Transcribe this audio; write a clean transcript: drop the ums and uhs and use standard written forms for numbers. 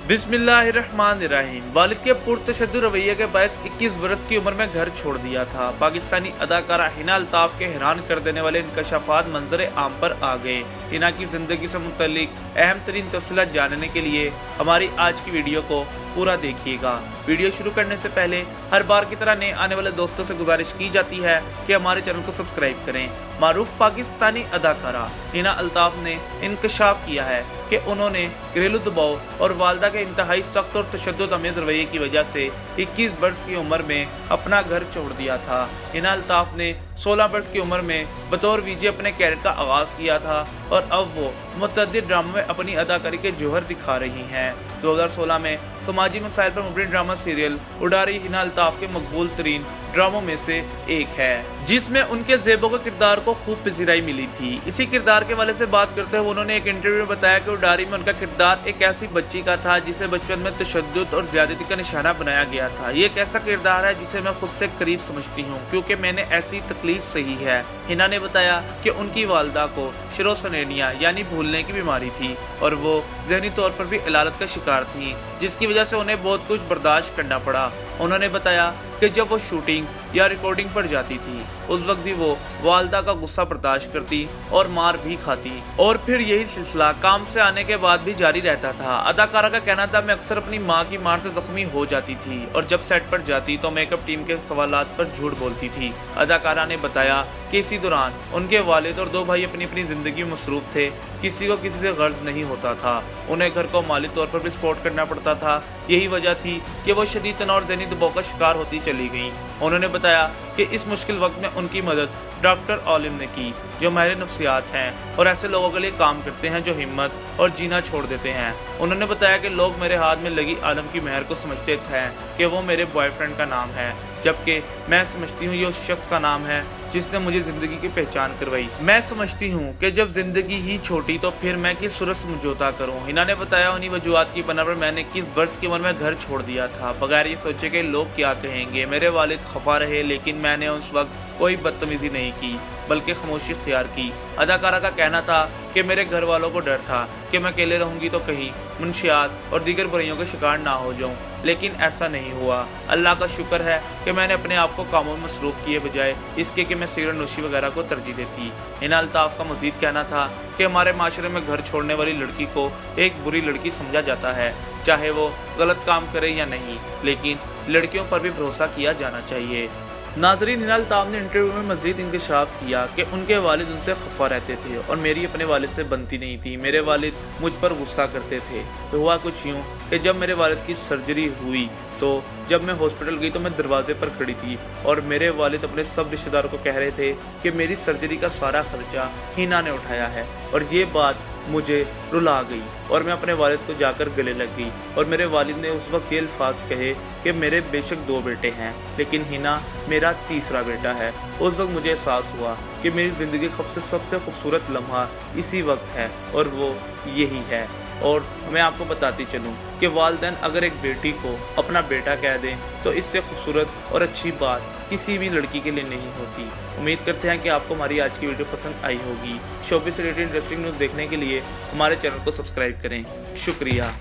बिस्मिल्लाहिर्रहमानिर्रहीम। वालिद के पुरतशद्दुद रवैये के बायस 21 बरस की उम्र में घर छोड़ दिया था। पाकिस्तानी अदाकारा हिना अल्ताफ के हैरान कर देने वाले इंकशाफात मंजर आम पर आ गए। हिना की जिंदगी से मुतल्लिक अहम तरीन तफसीलात जानने के लिए हमारी आज की वीडियो को पूरा देखिएगा। वीडियो शुरू करने से पहले हर बार की तरह नए आने वाले दोस्तों से गुजारिश की जाती है कि हमारे चैनल को सब्सक्राइब करें। मारूफ पाकिस्तानी अदाकारा हिना अल्ताफ ने इंकशाफ किया है कि उन्होंने घरेलू दबाव और वालदा के इंतहाई सख्त और तशद्दुद अमेज़ रवैये की वजह से 21 बरस की उम्र में अपना घर छोड़ दिया था। हिना अल्ताफ ने 16 बरस की उम्र में बतौर वीजे अपने कैरियर का आगाज़ किया था और अब वो मुतअद्दिद ड्रामों में अपनी अदाकारी के जौहर दिखा रही हैं। 2016 में समाजी मसाइल पर मुबनी ड्रामा सीरियल उडारी हिना अल्ताफ के मकबूल तरीन ड्रामों में से एक है, जिसमें उनके ज़ेबो के किरदार को खूब पजीराई मिली थी। इसी किरदार के वाले से बात करते हुए उन्होंने एक इंटरव्यू में बताया कि उडारी में उनका किरदार एक ऐसी बच्ची का था जिसे बचपन में तशद्दुद और ज्यादती का निशाना बनाया गया था। ये एक ऐसा किरदार है जिसे मैं खुद से करीब समझती हूँ क्योंकि मैंने ऐसी तकलीफ सही है। हिना ने बताया कि उनकी वालदा को शिरोसनेनिया यानी भूलने की बीमारी थी और वो ज़हनी तौर पर भी इलालत का शिकार थी, जिसकी वजह से उन्हें बहुत कुछ बर्दाश्त करना पड़ा। उन्होंने बताया कि जब वो शूटिंग या रिकॉर्डिंग पर जाती थी उस वक्त भी वो वालदा का गुस्सा बर्दाश्त करती और मार भी खाती और फिर यही सिलसिला काम से आने के बाद भी जारी रहता था। अदाकारा का कहना था, मैं अक्सर अपनी माँ की मार से जख्मी हो जाती थी और जब सेट पर जाती तो मेकअप टीम के सवालात पर झूठ बोलती थी। अदाकारा ने बताया कि इसी दौरान उनके वालिद और दो भाई अपनी अपनी जिंदगी में मसरूफ थे, किसी को किसी से गर्ज नहीं होता था, उन्हें घर को माली तौर पर भी सपोर्ट करना पड़ता था। यही वजह थी कि वो शदीद तनाव और ज़हनी दबाव का शिकार होती चली गईं। उन्होंने बताया कि इस मुश्किल वक्त में उनकी मदद डॉक्टर आलिम ने की, जो माहिर नफ्सियात हैं और ऐसे लोगों के लिए काम करते हैं जो हिम्मत और जीना छोड़ देते हैं। उन्होंने बताया कि लोग मेरे हाथ में लगी आलम की मेहर को समझते थे कि वो मेरे बॉयफ्रेंड का नाम है, जबकि मैं समझती हूँ ये उस शख्स का नाम है जिसने मुझे ज़िंदगी की पहचान करवाई। मैं समझती हूँ कि जब ज़िंदगी ही छोटी तो फिर मैं किस सूरत समझौता करूँ। हिना ने बताया, उन्हीं वजूहात की बना पर मैंने 21 वर्ष की उम्र में घर छोड़ दिया था, बगैर ये सोचे कि लोग क्या कहेंगे। मेरे वालिद खफा रहे लेकिन मैंने उस वक्त कोई बदतमीज़ी नहीं की बल्कि खामोशी इख्तियार की। अदाकारा का कहना था कि मेरे घर वालों को डर था कि मैं अकेले रहूंगी तो कहीं मुंशियात और दीगर बुराइयों का शिकार ना हो जाऊं, लेकिन ऐसा नहीं हुआ। अल्लाह का शुक्र है कि मैंने अपने आप को कामों में मसरूफ़ किए बजाय इसके कि मैं सिगरेट नोशी वगैरह को तरजीह देती। हिना अल्ताफ का मज़ीद कहना था कि हमारे माशरे में घर छोड़ने वाली लड़की को एक बुरी लड़की समझा जाता है, चाहे वो गलत काम करे या नहीं, लेकिन लड़कियों पर भी भरोसा किया जाना चाहिए। नाजरीन, हिना अल्ताफ ने इंटरव्यू में मज़ीद इंकशाफ किया कि उनके वालिद उनसे खफा रहते थे और मेरी अपने वालिद से बनती नहीं थी। मेरे वालिद मुझ पर गुस्सा करते थे। तो हुआ कुछ यूँ कि जब मेरे वालिद की सर्जरी हुई तो जब मैं हॉस्पिटल गई तो मैं दरवाजे पर खड़ी थी और मेरे वालिद अपने सब रिश्तेदारों को कह रहे थे कि मेरी सर्जरी का सारा खर्चा हिना ने उठाया है, और ये बात मुझे रुला गई और मैं अपने वालिद को जाकर गले लग गई। और मेरे वालिद ने उस वक्त ये अल्फाज कहे कि मेरे बेशक 2 बेटे हैं लेकिन हिना मेरा तीसरा बेटा है। उस वक्त मुझे एहसास हुआ कि मेरी ज़िंदगी का सबसे खूबसूरत लम्हा इसी वक्त है और वो यही है। और मैं आपको बताती चलूँ कि वालिदैन अगर एक बेटी को अपना बेटा कह दें तो इससे खूबसूरत और अच्छी बात किसी भी लड़की के लिए नहीं होती। उम्मीद करते हैं कि आपको हमारी आज की वीडियो पसंद आई होगी। शोबिस से रिलेटेड इंटरेस्टिंग न्यूज़ देखने के लिए हमारे चैनल को सब्सक्राइब करें। शुक्रिया।